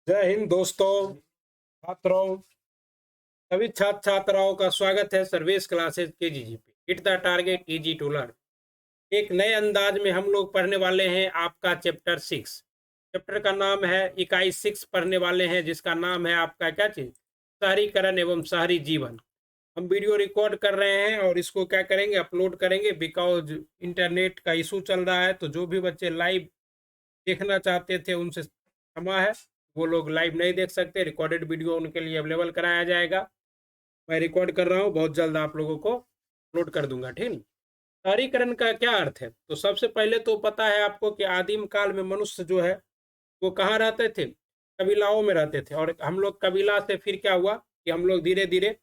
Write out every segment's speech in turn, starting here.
जय हिंद दोस्तों, छात्रों, सभी छात्र छात्राओं का स्वागत है सर्विस क्लासेज केजीजी पे। Hit the target easy to learn. एक नए अंदाज में हम लोग पढ़ने वाले हैं आपका चैप्टर 6। चैप्टर का नाम है इकाई 6 पढ़ने वाले हैं, जिसका नाम है आपका क्या चीज, शहरीकरण एवं शहरी जीवन। हम वीडियो रिकॉर्ड कर रहे हैं और इसको क्या करेंगे, अपलोड करेंगे, बिकॉज इंटरनेट का इशू चल रहा है। तो जो भी बच्चे लाइव देखना चाहते थे उनसे क्षमा है, वो लोग लाइव नहीं देख सकते। रिकॉर्डेड वीडियो उनके लिए अवेलेबल कराया जाएगा। मैं रिकॉर्ड कर रहा हूँ, बहुत जल्द आप लोगों को अपलोड कर दूंगा। ठीक है। शहरीकरण का क्या अर्थ है? तो सबसे पहले तो पता है आपको कि आदिम काल में मनुष्य जो है वो कहाँ रहते थे, कबीलाओं में रहते थे। और हम लोग कबीला से फिर क्या हुआ कि हम लोग धीरे धीरे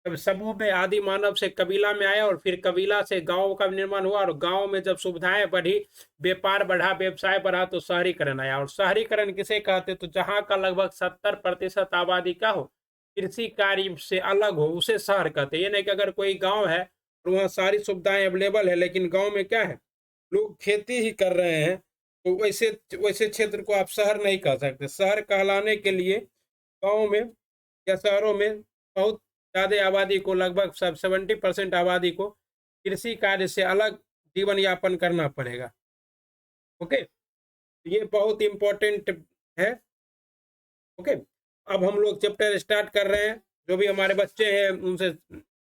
जब समूह में आदि मानव से कबीला में आया और फिर कबीला से गांव का निर्माण हुआ, और गांव में जब सुविधाएं बढ़ी, व्यापार बढ़ा, व्यवसाय बढ़ा, तो शहरीकरण आया। और शहरीकरण किसे कहते? तो जहां का लगभग 70% आबादी का हो, कृषि कार्य से अलग हो, उसे शहर कहते हैं। ये नहीं कि अगर कोई गांव है और वहाँ सारी सुविधाएं अवेलेबल है, लेकिन गांव में क्या है, लोग खेती ही कर रहे हैं, तो वैसे वैसे क्षेत्र को आप शहर नहीं कह सकते। शहर कहलाने के लिए गाँव में या शहरों में बहुत ज्यादा आबादी को, लगभग सब 70% आबादी को कृषि कार्य से अलग जीवन यापन करना पड़ेगा। ओके, ये बहुत इंपॉर्टेंट है। ओके, अब हम लोग चैप्टर स्टार्ट कर रहे हैं। जो भी हमारे बच्चे हैं उनसे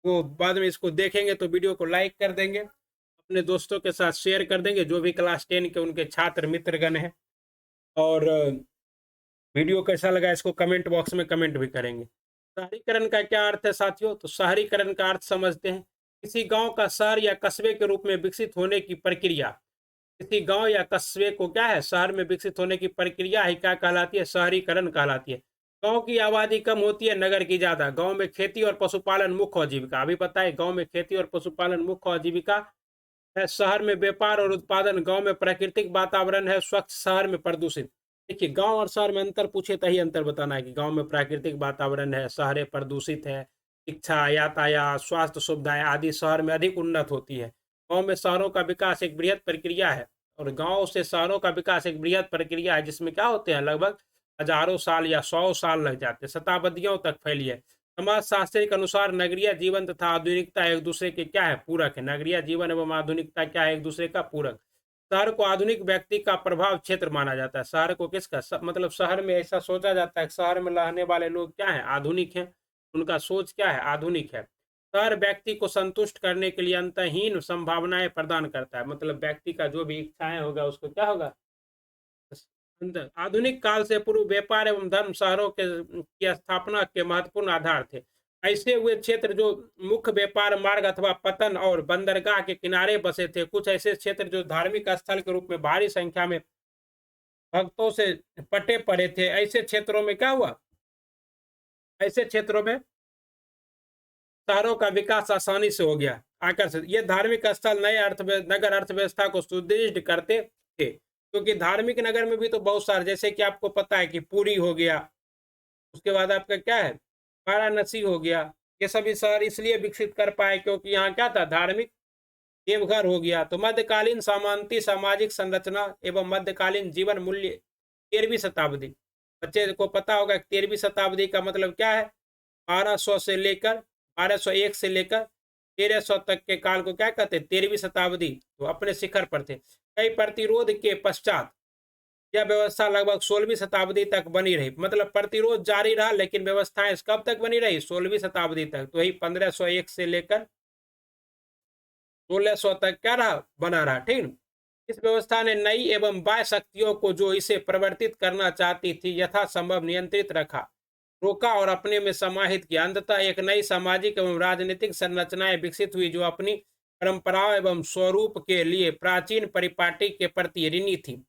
वो बाद में इसको देखेंगे तो वीडियो को लाइक कर देंगे, अपने दोस्तों के साथ शेयर कर देंगे, जो भी क्लास 10 के उनके छात्र मित्रगण हैं। और वीडियो कैसा लगा इसको कमेंट बॉक्स में कमेंट भी करेंगे। शहरीकरण का क्या अर्थ है साथियों? तो शहरीकरण का अर्थ समझते हैं, किसी गांव का शहर या कस्बे के रूप में विकसित होने की प्रक्रिया। किसी गांव या कस्बे को क्या है, शहर में विकसित होने की प्रक्रिया ही क्या कहलाती है? शहरीकरण कहलाती है। गांव की आबादी कम होती है, नगर की ज्यादा। गांव में खेती और पशुपालन मुख्य आजीविका। अभी पता है, गांव में खेती और पशुपालन मुख्य आजीविका है। शहर में व्यापार और उत्पादन। गांव में प्राकृतिक वातावरण है स्वच्छ, शहर में प्रदूषित। देखिए, गांव और शहर में अंतर पूछे तो ही अंतर बताना है कि गांव में प्राकृतिक वातावरण है, शहर प्रदूषित है। शिक्षा, यातायात, स्वास्थ्य सुविधाएं आदि शहर में अधिक उन्नत होती है। गांव में शहरों का विकास एक बृहद प्रक्रिया है, और गांव से शहरों का विकास एक बृहद प्रक्रिया है, जिसमें क्या होते हैं, लगभग हजारों साल या 100 साल लग जाते हैं, शताब्दियों तक फैली है। समाज शास्त्र के अनुसार नगरीय जीवन तथा आधुनिकता एक दूसरे के क्या है, पूरक है। नगरीय जीवन एवं आधुनिकता क्या है, एक दूसरे का पूरक। शहर को आधुनिक व्यक्ति का प्रभाव क्षेत्र माना जाता है। शहर को किसका मतलब शहर में ऐसा सोचा जाता है कि शहर में रहने वाले लोग क्या है, आधुनिक हैं, उनका सोच क्या है, आधुनिक है। शहर व्यक्ति को संतुष्ट करने के लिए अंतहीन संभावनाएं प्रदान करता है। मतलब व्यक्ति का जो भी इच्छाएं होगा उसको क्या होगा, आधुनिक काल से पूर्व व्यापार एवं धर्म शहरों के की स्थापना के महत्वपूर्ण आधार थे। ऐसे हुए क्षेत्र जो मुख्य व्यापार मार्ग अथवा पतन और बंदरगाह के किनारे बसे थे। कुछ ऐसे क्षेत्र जो धार्मिक स्थल के रूप में भारी संख्या में भक्तों से पटे पड़े थे, ऐसे क्षेत्रों में क्या हुआ, ऐसे क्षेत्रों में शहरों का विकास आसानी से हो गया। आकर्षित ये धार्मिक स्थल नए नगर अर्थव्यवस्था को सुदृढ़ करते थे, क्योंकि धार्मिक नगर में भी तो बहुत सारे, जैसे कि आपको पता है कि पुरी हो गया, उसके बाद आपका क्या है, वाराणसी हो गया। ये सभी शहर इसलिए विकसित कर पाए क्योंकि यहाँ क्या था, धार्मिक। देवघर हो गया। तो मध्यकालीन सामांती सामाजिक संरचना एवं मध्यकालीन जीवन मूल्य 13वीं शताब्दी। बच्चे को पता होगा 13वीं शताब्दी का मतलब क्या है, 1200 से लेकर 1201 से लेकर 1300 तक के काल को क्या कहते हैं, 13वीं शताब्दी। तो अपने शिखर पर थे। कई प्रतिरोध के पश्चात यह व्यवस्था लगभग 16वीं शताब्दी तक बनी रही। मतलब प्रतिरोध जारी रहा, लेकिन व्यवस्थाएं कब तक बनी रही, 16वीं शताब्दी तक। तो वही 1501 से लेकर 1600 तक क्या रहा, बना रहा। ठीक। इस व्यवस्था ने नई एवं बाह्य शक्तियों को जो इसे परिवर्तित करना चाहती थी यथासंभव नियंत्रित रखा, रोका और अपने में समाहित किया। अंततः एक नई सामाजिक एवं राजनीतिक संरचनाएं विकसित हुई जो अपनी परंपराओं एवं स्वरूप के लिए प्राचीन परिपाटी के प्रति ऋणी थी।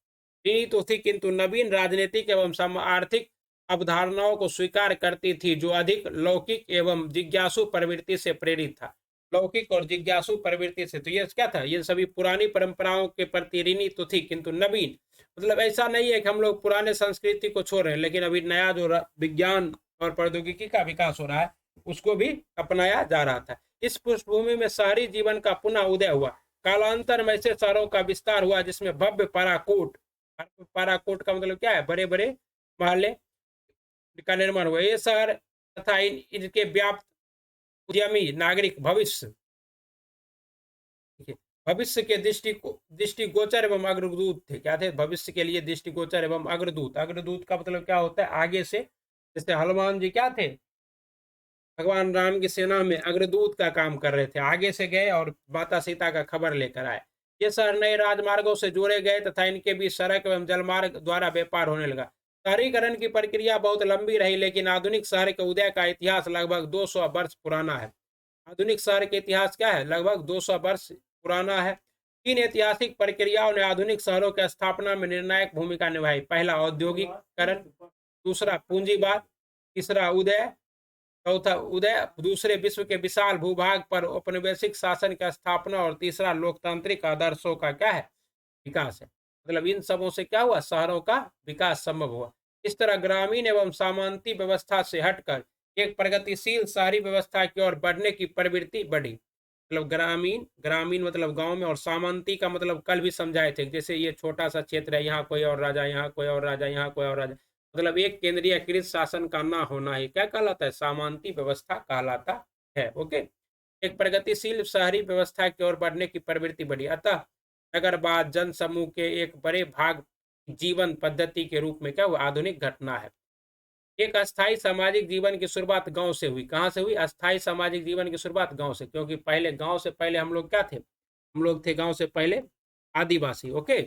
ऋणी तो थी, किंतु नवीन राजनीतिक एवं आर्थिक अवधारणाओं को स्वीकार करती थी, जो अधिक लौकिक एवं जिज्ञासु प्रवृत्ति से प्रेरित था। लौकिक और जिज्ञासु प्रवृत्ति से। तो ये क्या था, ये सभी पुरानी परंपराओं के प्रति ऋणी तो थी, किंतु नवीन, मतलब ऐसा नहीं है कि हम लोग पुराने संस्कृति को छोड़ रहे हैं, लेकिन अभी नया जो विज्ञान और प्रौद्योगिकी का विकास हो रहा है उसको भी अपनाया जा रहा था। इस पृष्ठभूमि में शहरी जीवन का पुनः उदय हुआ। कालांतर में ऐसे शहरों का विस्तार हुआ जिसमें भव्य पाराकोट, पाराकोट का मतलब क्या है, बड़े बड़े महल, का निर्माण हुआ। ये शहर तथा इनके व्याप्त उद्यमी नागरिक भविष्य, देखिए, भविष्य के दृष्टिगोचर एवं अग्रदूत थे। क्या थे? भविष्य के लिए दृष्टिगोचर एवं अग्रदूत। अग्रदूत का मतलब क्या होता है? आगे से। जैसे हनुमान जी क्या थे? भगवान राम की सेना में अग्रदूत का काम कर रहे थे, आगे से गए और माता सीता का खबर लेकर आए। ये शहर नए राजमार्गों से जोड़े गए तथा इनके बीच सड़क एवं जलमार्ग द्वारा व्यापार होने लगा। शहरीकरण की प्रक्रिया बहुत लंबी रही, लेकिन आधुनिक शहर के उदय का इतिहास लगभग 200 वर्ष पुराना है। आधुनिक शहर के इतिहास क्या है? लगभग 200 वर्ष पुराना है। इन ऐतिहासिक प्रक्रियाओं ने आधुनिक शहरों की स्थापना में निर्णायक भूमिका निभाई। पहला औद्योगिकरण, दूसरा पूंजीवाद, तीसरा उदय, चौथा उदय, दूसरे विश्व के विशाल भूभाग पर औपनिवेशिक शासन की स्थापना और तीसरा लोकतांत्रिक आदर्शों का क्या है? विकास है। मतलब इन सबों से क्या हुआ? शहरों का विकास संभव हुआ। इस तरह ग्रामीण एवं सामंती व्यवस्था से हटकर एक प्रगतिशील शहरी व्यवस्था की ओर बढ़ने की प्रवृत्ति बढ़ी। मतलब ग्रामीण, ग्रामीण मतलब गांव में, और सामंती का मतलब कल भी समझाए थे, जैसे ये छोटा सा क्षेत्र है, यहाँ कोई और राजा, यहाँ कोई और राजा, यहाँ कोई और राजा, मतलब एक केंद्रीयकृत शासन का ना होना ही क्या कहलाता है? सामंती व्यवस्था कहलाता है। ओके। एक प्रगतिशील शहरी व्यवस्था की ओर बढ़ने की प्रवृत्ति बढ़ी। अतः नगरवाद जन समूह के एक बड़े भाग जीवन पद्धति के रूप में क्या हुआ? आधुनिक घटना है। एक अस्थायी सामाजिक जीवन की शुरुआत गांव से हुई। कहां से हुई? अस्थायी सामाजिक जीवन की शुरुआत गांव से, क्योंकि पहले गांव से पहले हम लोग क्या थे? हम लोग थे गांव से पहले आदिवासी। ओके।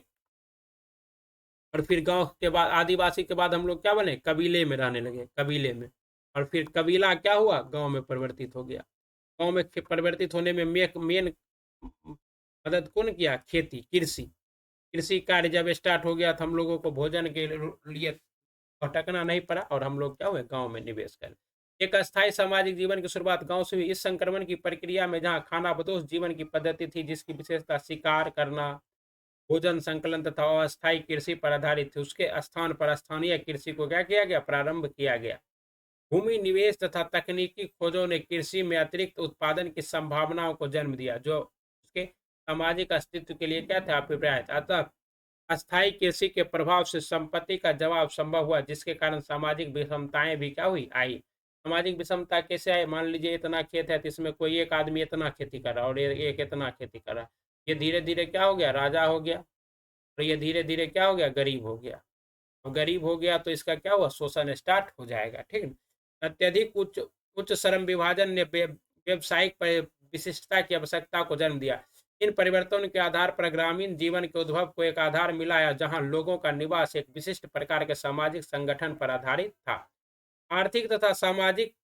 और फिर गांव के बाद, आदिवासी के बाद हम लोग क्या बने? कबीले में रहने लगे, कबीले में। और फिर कबीला क्या हुआ? गांव में परिवर्तित हो गया। गांव में परिवर्तित होने में मेन मदद कौन किया? खेती, कृषि। कृषि कार्य जब स्टार्ट हो गया तो हम लोगों को भोजन के लिए भटकना नहीं पड़ा, और हम लोग क्या हुए? गांव में निवेश कर। एक अस्थायी सामाजिक जीवन की शुरुआत गांव से हुई। इस संक्रमण की प्रक्रिया में जहां खानाबदोश जीवन की पद्धति थी, जिसकी विशेषता शिकार करना, भोजन संकलन तथा अस्थायी कृषि पर आधारित थी, उसके स्थान पर स्थानीय कृषि को क्या किया गया? प्रारंभ किया गया। भूमि निवेश तथा तकनीकी खोजों ने कृषि में अतिरिक्त उत्पादन की संभावनाओं को जन्म दिया, जो उसके सामाजिक अस्तित्व के लिए क्या था? अभिप्राय था। अतः अस्थायी कृषि के प्रभाव से संपत्ति का जवाब संभव हुआ, जिसके कारण सामाजिक विषमताएं भी क्या हुई? आई। सामाजिक विषमता कैसे आई? मान लीजिए इतना खेत है तो इसमें कोई एक आदमी इतना खेती कर रहा है और एक इतना खेती कर रहा है। ये धीरे धीरे क्या हो गया? राजा हो गया। और ये धीरे धीरे क्या हो गया? गरीब हो गया। और गरीब हो गया तो इसका क्या हुआ? शोषण स्टार्ट हो जाएगा। ठीक है। अत्यधिक उच्च उच्च श्रम विभाजन ने व्यवसायिक विशिष्टता की आवश्यकता को जन्म दिया। इन परिवर्तनों के आधार पर ग्रामीण जीवन के उद्भव को एक आधार मिला है, जहां लोगों का निवास एक विशिष्ट प्रकार के सामाजिक संगठन पर आधारित था। आर्थिक तथा सामाजिक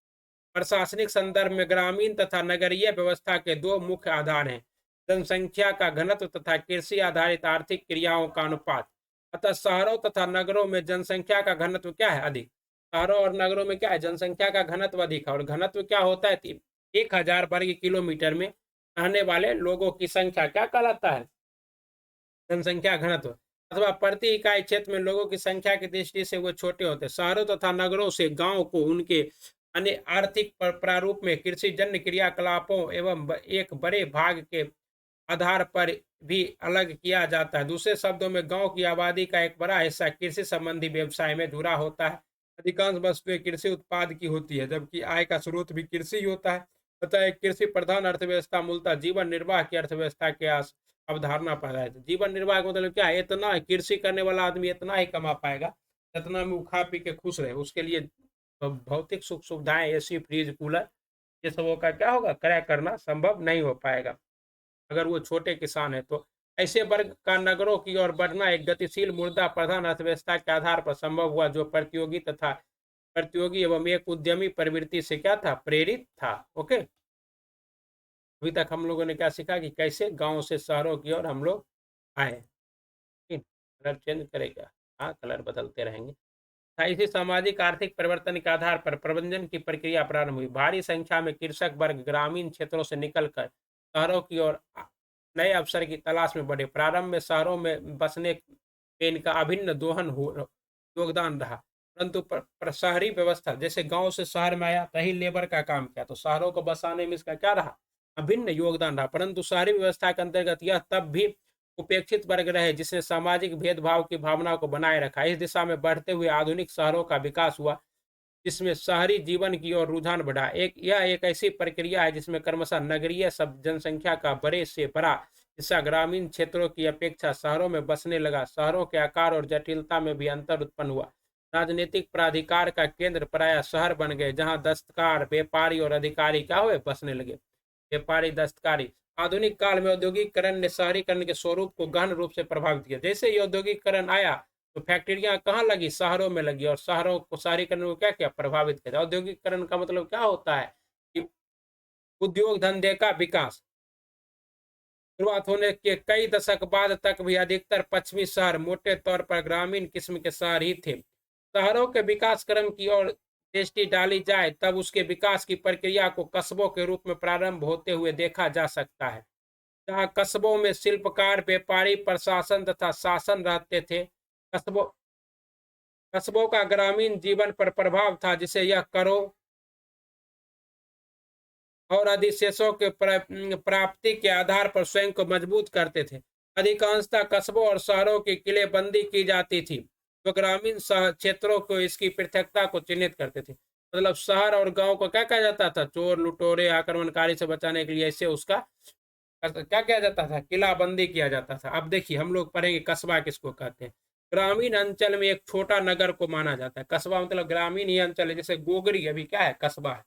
प्रशासनिक संदर्भ में ग्रामीण तथा नगरीय व्यवस्था के दो मुख्य आधार हैं: जनसंख्या का घनत्व तथा कृषि आधारित आर्थिक क्रियाओं का अनुपात। अतः शहरों तथा नगरों में जनसंख्या का घनत्व क्या है? अधिक। शहरों और नगरों में क्या है? जनसंख्या का घनत्व अधिक है। और घनत्व क्या होता है? 1000 वर्ग किलोमीटर में रहने वाले लोगों की संख्या क्या कहलाता है? जनसंख्या घनत्व। अथवा प्रति इकाई क्षेत्र में लोगों की संख्या की दृष्टि से वो छोटे होते हैं। शहरों तथा नगरों से गांव को उनके अन्य आर्थिक प्रारूप में कृषि जन्य क्रियाकलापों एवं एक बड़े भाग के आधार पर भी अलग किया जाता है। दूसरे शब्दों में गांव की आबादी का एक बड़ा हिस्सा कृषि संबंधी व्यवसाय में जुड़ा होता है। अधिकांश वस्तुएं कृषि उत्पाद की होती है, जबकि आय का स्रोत भी कृषि ही होता है। अतः एक कृषि प्रधान अर्थव्यवस्था मूलतः जीवन निर्वाह की अर्थव्यवस्था के अवधारणा पर है। जीवन निर्वाह का मतलब क्या है? इतना कृषि करने वाला आदमी इतना ही कमा पाएगा जितना में वो खा पी के खुश रहे। उसके लिए भौतिक सुख सुविधाएं, एसी, फ्रिज, कूलर, ये सबों का क्या होगा? क्रय करना संभव नहीं हो पाएगा अगर वो छोटे किसान है। तो ऐसे वर्ग का नगरों की ओर बढ़ना एक गतिशील मुद्रा प्रधान अर्थव्यवस्था के आधार पर संभव हुआ, जो प्रतियोगी एवं एक उद्यमी प्रवृत्ति से क्या था? प्रेरित था। ओके। अभी तक हम लोगों ने क्या सीखा कि कैसे गांव से शहरों की ओर हम लोग आए। कलर चेंज करेगा, हाँ, कलर बदलते रहेंगे। इसी सामाजिक आर्थिक परिवर्तन के आधार पर प्रबंधन की प्रक्रिया प्रारंभ हुई। भारी संख्या में कृषक वर्ग ग्रामीण क्षेत्रों से निकलकर शहरों की ओर नए अवसर की तलाश में बढ़े। प्रारंभ में शहरों में बसने पे इनका अभिन्न योगदान रहा, परंतु शहरी व्यवस्था, जैसे गांव से शहर में आया तही लेबर का काम किया, तो शहरों को बसाने में इसका क्या रहा? अभिन्न योगदान रहा। परंतु शहरी व्यवस्था के अंतर्गत यह तब भी उपेक्षित वर्ग रहे जिसने सामाजिक भेदभाव की भावना को बनाए रखा। इस दिशा में बढ़ते हुए आधुनिक शहरों का विकास हुआ, जिसमें शहरी जीवन की ओर रुझान बढ़ा। यह एक ऐसी प्रक्रिया है जिसमें क्रमशः नगरीय सब जनसंख्या का बड़े से बड़ा हिस्सा ग्रामीण क्षेत्रों की अपेक्षा शहरों में बसने लगा। शहरों के आकार और जटिलता में भी अंतर उत्पन्न हुआ। राजनीतिक प्राधिकार का केंद्र प्रायः शहर बन गए, जहां दस्तकार, व्यापारी और अधिकारी क्या हुए, बसने लगे। व्यापारी, दस्तकारी। आधुनिक काल में औद्योगिकरण ने शहरीकरण के स्वरूप को गहन रूप से प्रभावित किया। जैसे ही औद्योगिकरण आया तो फैक्ट्रियां कहाँ लगी, शहरों में लगी, और शहरों को शहरीकरण को क्या क्या प्रभावित किया। औद्योगिकरण का मतलब क्या होता है कि उद्योग धंधे का विकास। शुरुआत होने के कई दशक बाद तक भी अधिकतर पश्चिमी शहर मोटे तौर पर ग्रामीण किस्म के शहर ही थे। शहरों के विकास क्रम की ओर दृष्टि डाली जाए तब उसके विकास की प्रक्रिया को कस्बों के रूप में प्रारंभ होते हुए देखा जा सकता है, जहाँ कस्बों में शिल्पकार, व्यापारी, प्रशासन तथा शासन रहते थे। कस्बों कस्बों का ग्रामीण जीवन पर प्रभाव था, जिसे यह करों और अधिशेषों के प्राप्ति के आधार पर स्वयं को मजबूत करते थे। अधिकांशतः कस्बों और शहरों की किलेबंदी की जाती थी, जो ग्रामीण क्षेत्रों को इसकी पृथकता को चिन्हित करते थे। मतलब शहर और गांव को क्या कहा जाता था, चोर, लुटेरे, आक्रमणकारी से बचाने के लिए ऐसे उसका क्या किया जाता था, किलाबंदी किया जाता था। अब देखिए हम लोग पढ़ेंगे कस्बा किसको कहते हैं। ग्रामीण अंचल में एक छोटा नगर को माना जाता है। कस्बा मतलब ग्रामीण ही अंचल है, जैसे गोगरी अभी क्या है, कस्बा है,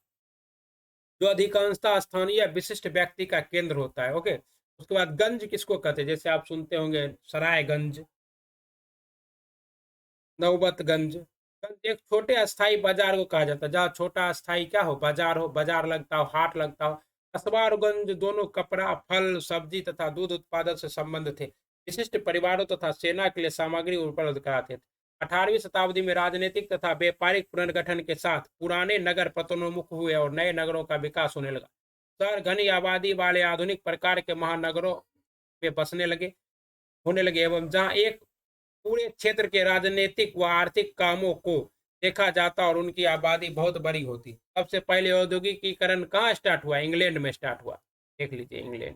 जो अधिकांशतः स्थानीय विशिष्ट व्यक्ति का केंद्र होता है। ओके, उसके बाद गंज किसको कहते हैं, जैसे आप सुनते होंगे सरायगंज, नौबतगंज। गंज एक छोटे अस्थाई बाजार को कहा जाता है, जहाँ छोटा अस्थाई क्या हो, बाजार हो, बाजार लगता हो, हाट लगता हो। कस्बा और गंज दोनों कपड़ा, फल, सब्जी तथा दूध उत्पादन से संबंध थे। विशिष्ट परिवारों तथा सेना के लिए सामग्री उपलब्ध कराते थे। 18वीं शताब्दी में राजनीतिक तथा व्यापारिक पुनर्गठन के साथ पुराने नगर पतनोन्मुख हुए और नए नगरों का विकास होने लगा। शहर घनी आबादी वाले आधुनिक प्रकार के महानगरों में बसने लगे होने लगे, एवं जहां एक पूरे क्षेत्र के राजनीतिक व आर्थिक कामों को देखा जाता और उनकी आबादी बहुत बड़ी होती। सबसे पहले औद्योगिकीकरण कहाँ स्टार्ट हुआ, इंग्लैंड में स्टार्ट हुआ। देख लीजिए इंग्लैंड।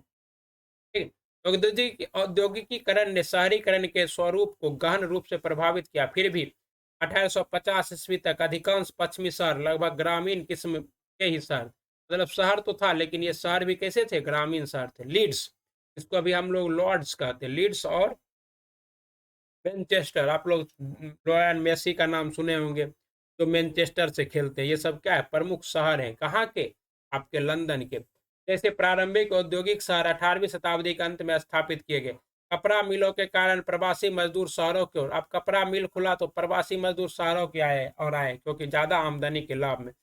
ठीक। औद्योगिकीकरण ने शहरीकरण के स्वरूप को गहन रूप से प्रभावित किया। फिर भी 1850 ईस्वी तक अधिकांश पश्चिमी शहर लगभग ग्रामीण किस्म के ही शहर, मतलब शहर तो था लेकिन ये शहर भी कैसे थे, ग्रामीण शहर थे। लीड्स, इसको अभी हम लोग लॉर्ड्स कहते हैं, लीड्स और मैनचेस्टर। आप लोग रॉयल मेसी का नाम सुने होंगे, जो मैनचेस्टर से खेलते हैं। ये सब क्या है, प्रमुख शहर हैं, कहाँ के, आपके लंदन के। जैसे प्रारंभिक औद्योगिक शहर 18वीं शताब्दी के अंत में स्थापित किए गए। कपड़ा मिलों के कारण प्रवासी मजदूर शहरों की ओर, अब कपड़ा मिल खुला तो प्रवासी मजदूर शहरों के आए क्योंकि ज्यादा आमदनी के लाभ में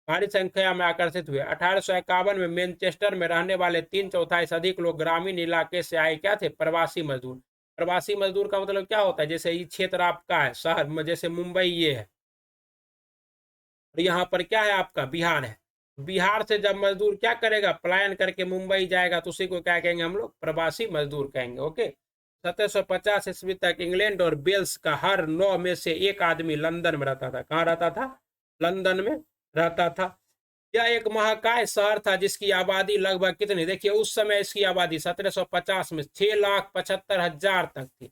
भारी संख्या में आकर्षित हुए। 1851 में मैनचेस्टर में रहने वाले 3/4 से अधिक लोग ग्रामीण इलाके से आए क्या थे, प्रवासी मजदूर। प्रवासी मजदूर का मतलब क्या होता है, जैसे ये क्षेत्र आपका है शहर में, जैसे मुंबई ये है, और यहाँ पर क्या है आपका बिहार है। बिहार से जब मजदूर क्या करेगा, पलायन करके मुंबई जाएगा, तो उसी को क्या कहेंगे हम लोग, प्रवासी मजदूर कहेंगे। ओके। 1750 ईस्वी तक इंग्लैंड और वेल्स का हर 9 में से एक आदमी लंदन में रहता था। कहाँ रहता था, लंदन में रहता था। यह एक महाकाय शहर था जिसकी आबादी लगभग कितनी, देखिए उस समय इसकी आबादी 1750 में 6,75,000 तक थी।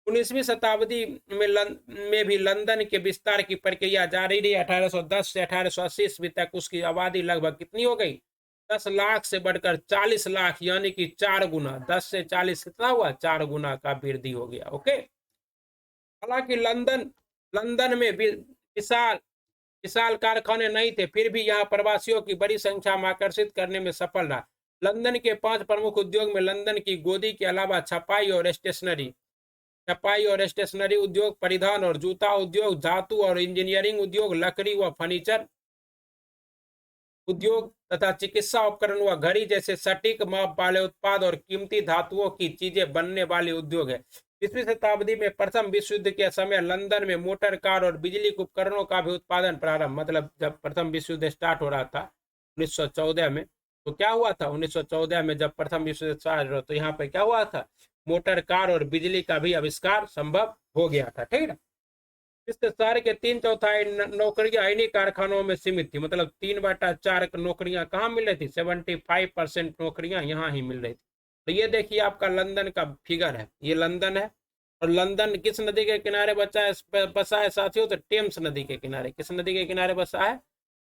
19वीं शताब्दी में भी लंदन के विस्तार की प्रक्रिया जारी रही। 1810 से 1880 ईस्वी तक उसकी आबादी लगभग कितनी हो गई, 10 लाख से बढ़कर 40 लाख, यानी कि 4 गुना। 10 से 40 कितना हुआ, 4 गुना का वृद्धि हो गया। ओके। हालांकि लंदन लंदन में विशाल विशाल कारखाने नहीं थे, फिर भी यहाँ प्रवासियों की बड़ी संख्या में आकर्षित करने में सफल रहा। लंदन के 5 प्रमुख उद्योग में लंदन की गोदी के अलावा छपाई और स्टेशनरी उद्योग, परिधान और जूता उद्योग, धातु और इंजीनियरिंग उद्योग, लकड़ी व फर्नीचर उद्योग तथा चिकित्सा उपकरण व घड़ी जैसे सटीक माप वाले उत्पाद और कीमती धातुओं की चीजें बनने वाले उद्योग है। 20वीं शताब्दी में प्रथम विश्व युद्ध के समय लंदन में मोटर कार और बिजली के उपकरणों का भी उत्पादन प्रारंभ, मतलब जब प्रथम विश्व युद्ध स्टार्ट हो रहा था 1914 में, तो क्या हुआ था 1914 में जब प्रथम विश्व युद्ध स्टार्ट हो, तो यहाँ पे क्या हुआ था, मोटर कार और बिजली का भी आविष्कार संभव हो गया था। ठीक है। इस शहर के 3/4 नौकरियां इन्हीं कारखानों में सीमित थी, मतलब 3/4 नौकरियां कहाँ मिल रही थी, 75% नौकरियां यहाँ ही मिल रही थी। तो ये देखिए आपका लंदन का फिगर है, ये लंदन है, और लंदन किस नदी के किनारे बसा है साथियों? तो टेम्स नदी के किनारे। किस नदी के किनारे बसा है?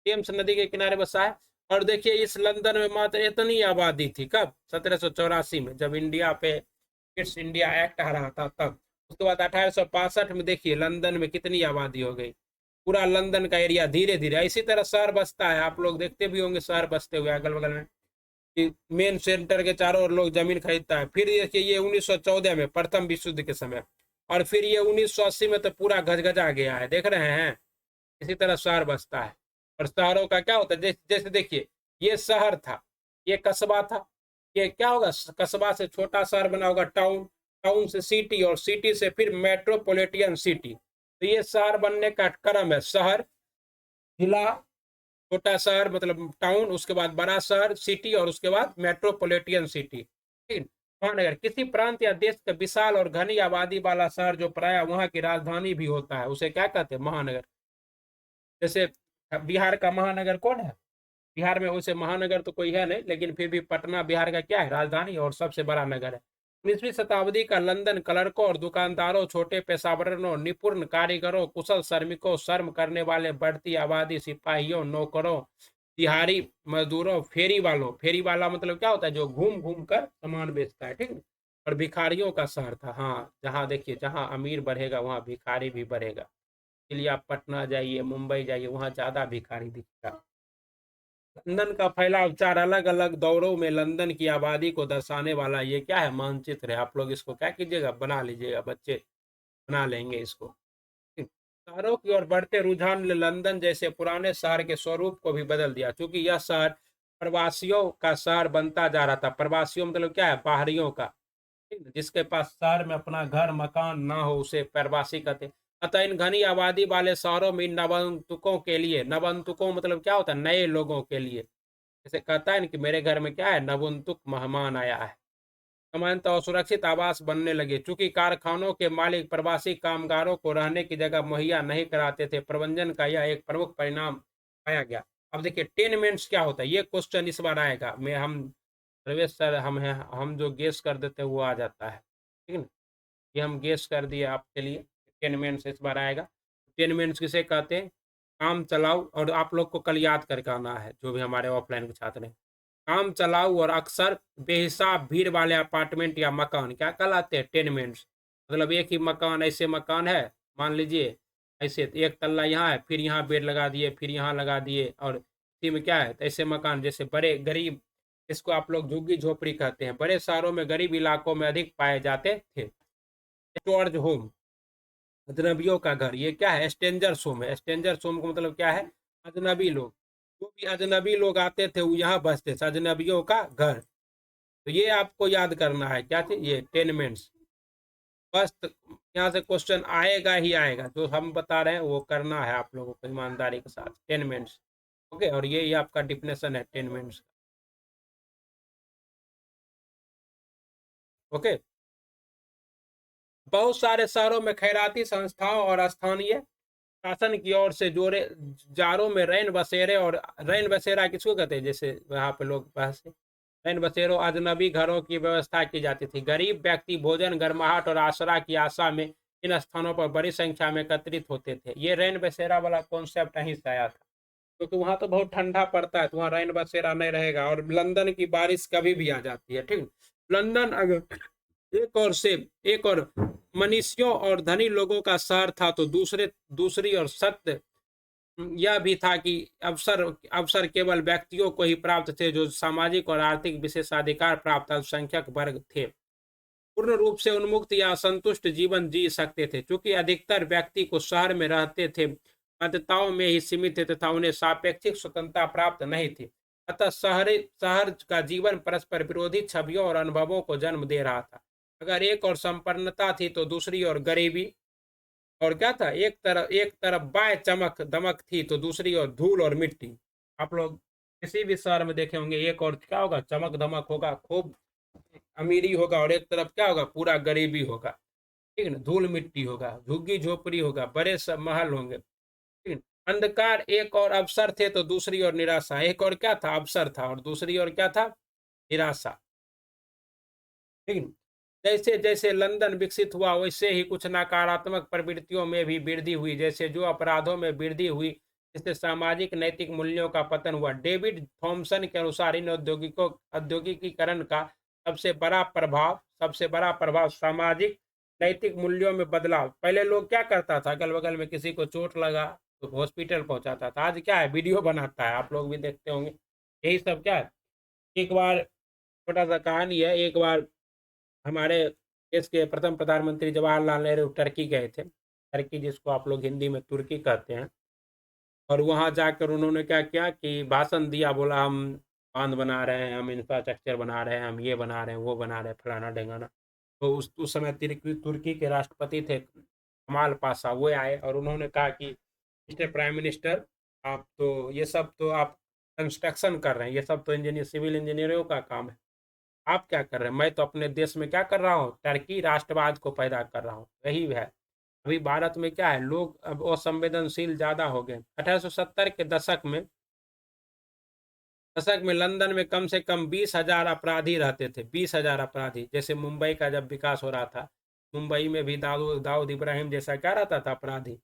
टेम्स नदी के किनारे बसा है। और देखिए इस लंदन में मात्र इतनी आबादी थी कब? 1784 में, जब इंडिया पे ईस्ट इंडिया एक्ट आ रहा था तब। उसके बाद 1865 में देखिए लंदन में कितनी आबादी हो गई। पूरा लंदन का एरिया धीरे धीरे इसी तरह शहर बसता है। आप लोग देखते भी होंगे शहर बसते हुए अगल बगल में, कि मेन सेंटर के चारों ओर लोग जमीन खरीदता है। फिर देखिए ये 1914 में प्रथम विश्व युद्ध के समय, और फिर ये 1980 में तो पूरा गजगजा गया है, देख रहे हैं। इसी तरह शहर बसता है। और शहरों का क्या होता है? जैसे देखिए ये शहर था, ये कस्बा था। ये क्या होगा? कस्बा से छोटा शहर बना होगा टाउन, टाउन से सिटी, और सिटी से फिर मेट्रोपॉलिटन सिटी। तो ये शहर बनने का क्रम है। शहर, जिला, छोटा शहर मतलब टाउन, उसके बाद बड़ा शहर सिटी, और उसके बाद मेट्रोपॉलिटन सिटी। ठीक। महानगर किसी प्रांत या देश का विशाल और घनी आबादी वाला शहर जो प्राय वहां की राजधानी भी होता है, उसे क्या कहते हैं? महानगर। जैसे बिहार का महानगर कौन है? बिहार में वैसे महानगर तो कोई है नहीं, लेकिन फिर भी पटना बिहार का क्या है? राजधानी और सबसे बड़ा नगर है। 19वीं शताब्दी का लंदन क्लर्कों और दुकानदारों, छोटे पेशावरों, निपुण कारीगरों, कुशल श्रमिकों, श्रम करने वाले, बढ़ती आबादी, सिपाहियों, नौकरों, दिहाड़ी मजदूरों, फेरी वालों। फेरी वाला मतलब क्या होता है? जो घूम घूम कर सामान बेचता है, ठीक है। और भिखारियों का शहर था। हाँ, जहाँ देखिए जहाँ अमीर बढ़ेगा वहाँ भिखारी भी बढ़ेगा। इसलिए आप पटना जाइए, मुंबई जाइए, वहाँ ज्यादा भिखारी दिखेगा। लंदन का फैलाव 4 अलग अलग दौरों में लंदन की आबादी को दर्शाने वाला ये क्या है? मानचित्र है। आप लोग इसको क्या कीजिएगा? बना लीजिएगा, बच्चे बना लेंगे इसको। शहरों की ओर बढ़ते रुझान ने लंदन जैसे पुराने शहर के स्वरूप को भी बदल दिया, क्योंकि यह शहर प्रवासियों का शहर बनता जा रहा था। प्रवासियों मतलब क्या है? बाहरियों का। ठीक है? जिसके पास शहर में अपना घर मकान ना हो उसे प्रवासी कहते। अतः इन घनी आबादी वाले शहरों में नवंतुकों के लिए, नवंतुकों मतलब क्या होता है? नए लोगों के लिए। जैसे कहता है ना कि मेरे घर में क्या है? नवंतुक मेहमान आया है। सामान्यतः और सुरक्षित आवास बनने लगे। चूंकि कारखानों के मालिक प्रवासी कामगारों को रहने की जगह मुहैया नहीं कराते थे, प्रबंधन का यह एक प्रमुख परिणाम पाया गया। अब देखिए टेनमेंट्स क्या होता है? ये क्वेश्चन इस बार आएगा। मैं हम प्रवेश सर हम हैं, हम जो गेस कर देते हैं वो आ जाता है, ठीक है ना। ये हम गेस कर दिए आपके लिए। टेनमेंट्स इस बार आएगा। टेनमेंट्स किसे कहते हैं? काम चलाऊ। और आप लोग को कल याद करके आना है, जो भी हमारे ऑफलाइन के छात्र हैं। काम चलाऊ और अक्सर बेहिसाब भीड़ वाले अपार्टमेंट या मकान क्या कहलाते हैं? टेनमेंट्स। मतलब एक ही मकान, ऐसे मकान है, मान लीजिए ऐसे एक तल्ला यहाँ है, फिर यहाँ बेड लगा दिए, फिर यहाँ लगा दिए, और इसी में क्या है? तो ऐसे मकान जैसे बड़े गरीब, इसको आप लोग झुग्गी झोपड़ी कहते हैं, बड़े शहरों में गरीब इलाकों में अधिक पाए जाते थे। स्टोर्ज होम, अजनबियों का घर, ये क्या है? स्ट्रेंजर्स होम है। स्ट्रेंजर्स होम का मतलब क्या है? अजनबी लोग। जो भी अजनबी लोग आते थे वो यहाँ बसते थे, अजनबियों का घर। तो ये आपको याद करना है, क्या चीज? ये टेनमेंट्स। बस यहाँ से क्वेश्चन आएगा ही आएगा। जो हम बता रहे हैं वो करना है आप लोगों को ईमानदारी के साथ। टेनमेंट्स, ओके। और ये आपका डिफिनेशन है टेनमेंट्स, ओके। बहुत सारे शहरों में खैराती संस्थाओं और स्थानीय शासन की ओर से जोड़े जारों में रैन बसेरे, और रैन बसेरा किसको कहते हैं? जैसे वहाँ पे लोग बस रैन बसेरों अजनबी घरों की व्यवस्था की जाती थी। गरीब व्यक्ति भोजन, गर्माहट और आसरा की आशा में इन स्थानों पर बड़ी संख्या में एकत्रित होते थे। ये रैन बसेरा वाला कॉन्सेप्ट यहीं से आया था, क्योंकि वहां तो बहुत ठंडा पड़ता है, तो वहाँ रैन बसेरा नहीं रहेगा, और लंदन की बारिश कभी भी आ जाती है, ठीक। लंदन अगर एक और मनीषियों और धनी लोगों का शहर था, तो दूसरी और सत्य यह भी था कि अवसर अवसर केवल व्यक्तियों को ही प्राप्त थे जो सामाजिक और आर्थिक विशेषाधिकार प्राप्त अल्पसंख्यक वर्ग थे। पूर्ण रूप से उन्मुक्त या असंतुष्ट जीवन जी सकते थे, क्योंकि अधिकतर व्यक्ति को शहर में रहते थे बाध्यताओं में ही सीमित थे तथा उन्हें सापेक्षिक स्वतंत्रता प्राप्त नहीं थी। अतः शहर का जीवन परस्पर विरोधी छवियों और अनुभवों को जन्म दे रहा था। अगर एक और संपन्नता थी तो दूसरी ओर गरीबी, और क्या था? एक तरफ बाय चमक दमक थी तो दूसरी ओर धूल और मिट्टी। आप लोग किसी भी शहर में देखे होंगे, एक और क्या होगा? चमक दमक होगा, खूब अमीरी होगा, और एक तरफ क्या होगा? पूरा गरीबी होगा, ठीक है ना। धूल मिट्टी होगा, झुग्गी झोपड़ी होगा, बड़े सब महल होंगे, ठीक है। अंधकार एक और अवसर थे तो दूसरी ओर निराशा। एक और क्या था? अवसर था, और दूसरी ओर क्या था? निराशा, ठीक है। जैसे जैसे लंदन विकसित हुआ वैसे ही कुछ नकारात्मक प्रवृत्तियों में भी वृद्धि हुई, जैसे जो अपराधों में वृद्धि हुई, जिससे सामाजिक नैतिक मूल्यों का पतन हुआ। डेविड थॉमसन के अनुसार इन औद्योगिकीकरण का सबसे बड़ा प्रभाव सामाजिक नैतिक मूल्यों में बदलाव। पहले लोग क्या करता था, अगल बगल में किसी को चोट लगा तो हॉस्पिटल पहुंचाता था, आज क्या है, वीडियो बनाता है, आप लोग भी देखते होंगे। यही सब क्या है। एक बार छोटा सा कहानी है, एक बार हमारे देश के प्रथम प्रधानमंत्री जवाहरलाल नेहरू टर्की गए थे, टर्की जिसको आप लोग हिंदी में तुर्की कहते हैं। और वहां जाकर उन्होंने क्या किया कि भाषण दिया, बोला हम बांध बना रहे हैं, हम इंफ्रास्ट्रक्चर बना रहे हैं, हम ये बना रहे हैं, वो बना रहे हैं, फलाना ढेंगाना। तो उस समय तुर्की के राष्ट्रपति थे कमाल पाशा, वो आए और उन्होंने कहा कि मिस्टर प्राइम मिनिस्टर, आप तो ये सब तो आप कंस्ट्रक्शन कर रहे हैं, ये सब तो इंजीनियर सिविल इंजीनियरों का काम है, आप क्या कर रहे हैं? मैं तो अपने देश में क्या कर रहा हूँ, टर्की राष्ट्रवाद को पैदा कर रहा हूँ। यही है, अभी भारत में क्या है, लोग अब असंवेदनशील ज्यादा हो गए। 1870 के दशक में लंदन में कम से कम 20,000 अपराधी रहते थे, 20,000 अपराधी। जैसे मुंबई का जब विकास हो रहा था, मुंबई में भी दाऊद इब्राहिम जैसा क्या रहता था अपराधी।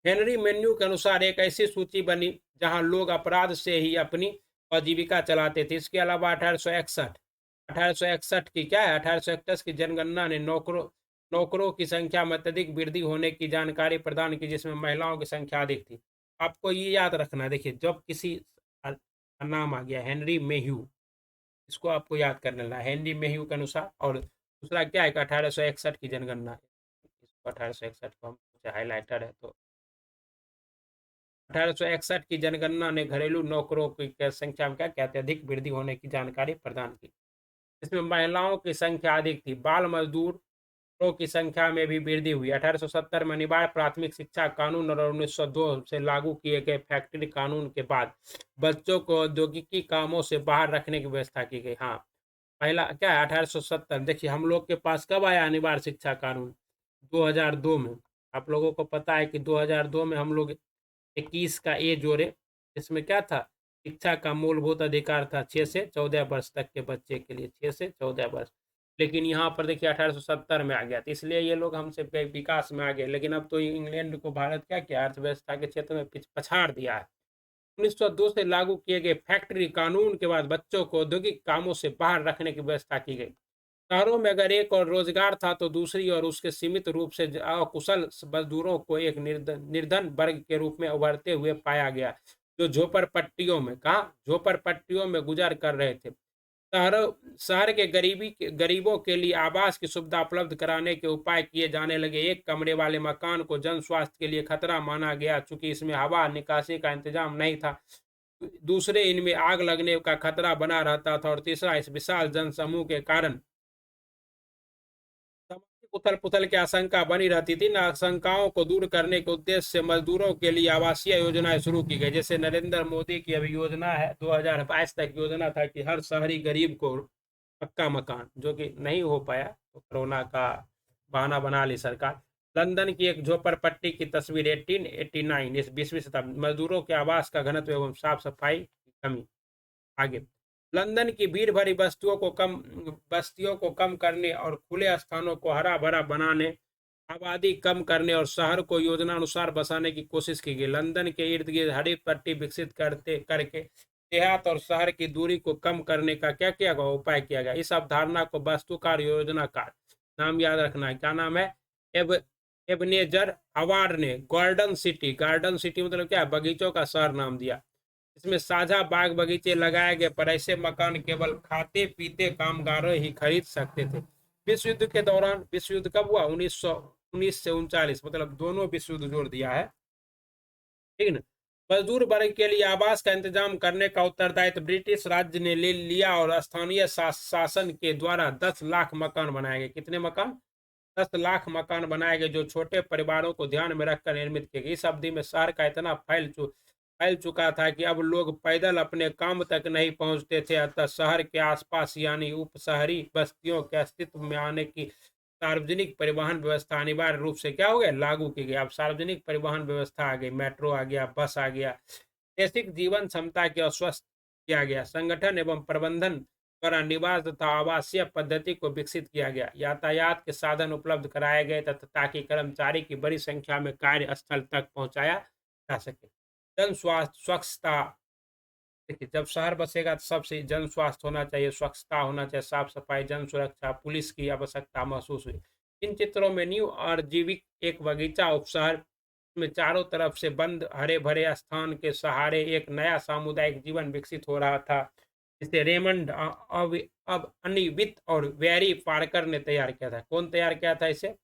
हेनरी मेन्यू के अनुसार एक ऐसी सूची बनी जहां लोग अपराध से ही अपनी आजीविका चलाते थे। इसके अलावा 1861 की क्या है, 1861 की जनगणना ने नौकरों की संख्या में अत्यधिक वृद्धि होने की जानकारी प्रदान की, जिसमें महिलाओं की संख्या अधिक थी। आपको ये याद रखना है, देखिए जब किसी का नाम आ गया हेनरी मेह्यू, इसको आपको याद कर लेना, हेनरी मेह्यू के अनुसार। और दूसरा क्या है कि 1861 की जनगणना है, इसको 1861 को हम हाईलाइटर है तो 1861 की जनगणना ने घरेलू नौकरों की संख्या में क्या कहते हैं, अधिक वृद्धि होने की जानकारी प्रदान की। इसमें महिलाओं की संख्या अधिक थी। बाल मजदूरों की संख्या में भी वृद्धि हुई। 1870 में अनिवार्य प्राथमिक शिक्षा कानून और 1902 से लागू किए गए फैक्ट्री कानून के बाद बच्चों को औद्योगिकी कामों से बाहर रखने की व्यवस्था की गई। हाँ, पहला क्या है, 1870। देखिए हम लोग के पास कब आया अनिवार्य शिक्षा कानून, 2002 में। आप लोगों को पता है कि 2002 में हम लोग 21 का ए जोड़े, इसमें क्या था, शिक्षा का मूलभूत अधिकार था 6 से 14 वर्ष तक के बच्चे के लिए, 6 से 14 वर्ष। लेकिन यहाँ पर देखिए 1870 में आ गया, तो इसलिए ये लोग हमसे विकास में आ गए। लेकिन अब तो इंग्लैंड को भारत क्या किया, अर्थव्यवस्था के क्षेत्र में पछाड़ दिया है। 1902 से लागू किए गए फैक्ट्री कानून के बाद बच्चों को औद्योगिक कामों से बाहर रखने की व्यवस्था की गई। शहरों में अगर एक और रोजगार था तो दूसरी और उसके सीमित रूप से अकुशल मजदूरों को एक निर्धन वर्ग के रूप में उभरते हुए पाया गया, जो झोपड़पट्टियों में गुजर कर रहे थे। शहर के गरीबों के लिए आवास की सुविधा उपलब्ध कराने के उपाय किए जाने लगे। एक कमरे वाले मकान को जन स्वास्थ्य के लिए खतरा माना गया, चूंकि इसमें हवा निकासी का इंतजाम नहीं था। दूसरे, इनमें आग लगने का खतरा बना रहता था। और तीसरा, इस विशाल जनसमूह के कारण सामाजिक उथल पुथल की आशंका बनी रहती थी। इन आशंकाओं को दूर करने के उद्देश्य से मजदूरों के लिए आवासीय योजनाएं शुरू की गई। जैसे नरेंद्र मोदी की अभी योजना है, 2022 तक योजना था कि हर शहरी गरीब को पक्का मकान, जो कि नहीं हो पाया, तो कोरोना का बहाना बना ली सरकार। लंदन की एक झोपड़पट्टी की तस्वीर 1889, इस 20वीं शताब्दी, मजदूरों के आवास का घनत्व एवं साफ सफाई की कमी। आगे, लंदन की भीड़ भरी बस्तियों को कम करने और खुले स्थानों को हरा भरा बनाने, आबादी कम करने और शहर को योजना अनुसार बसाने की कोशिश की गई। लंदन के इर्द गिर्द हरी पट्टी विकसित करते करके देहात और शहर की दूरी को कम करने का क्या किया गया, उपाय किया गया। इस अवधारणा को वास्तुकार योजनाकार, नाम याद रखना है, क्या नाम है, एब एबनेजर हवार्ड ने गार्डन सिटी मतलब क्या है, बगीचों का शहर नाम दिया। इसमें साझा बाग बगीचे लगाए गए, पर ऐसे मकान केवल खाते पीते कामगारों ही खरीद सकते थे। विश्व युद्ध कब हुआ, 1919 से 39, मतलब दोनों विश्व युद्ध जोड़ दिया है, ठीक ना। मजदूर वर्ग के लिए आवास का इंतजाम करने का उत्तरदायित्व ब्रिटिश राज्य ने ले लिया और स्थानीय शासन के द्वारा 10 लाख मकान बनाए गए। कितने मकान, 10 लाख मकान बनाए गए, जो छोटे परिवारों को ध्यान में रखकर निर्मित किए गए। इस अवधि में शहर का इतना फैल चुका था कि अब लोग पैदल अपने काम तक नहीं पहुंचते थे। अतः शहर के आसपास यानी उप शहरी बस्तियों के अस्तित्व में आने की सार्वजनिक परिवहन व्यवस्था अनिवार्य रूप से क्या हो गया, लागू की गई। अब सार्वजनिक परिवहन व्यवस्था आ गई, मेट्रो आ गया, बस आ गया। बेसिक जीवन क्षमता के अस्वस्थ किया गया। संगठन एवं प्रबंधन द्वारा निवास तथा आवासीय पद्धति को विकसित किया गया। यातायात के साधन उपलब्ध कराए गए तथा ताकि कर्मचारी की बड़ी संख्या में कार्यस्थल तक पहुंचाया जा सके। जन स्वास्थ्य स्वच्छता, देखिए जब शहर बसेगा तो सबसे जन स्वास्थ्य होना चाहिए, स्वच्छता होना चाहिए, साफ सफाई, जन सुरक्षा, पुलिस की आवश्यकता महसूस हुई। इन चित्रों में न्यू और जीविक एक बगीचा उपशहर में चारों तरफ से बंद हरे भरे स्थान के सहारे एक नया सामुदायिक जीवन विकसित हो रहा था, जिसे रेमंड अब अनिवित और वेरी पार्कर ने तैयार किया था। कौन तैयार किया था इसे?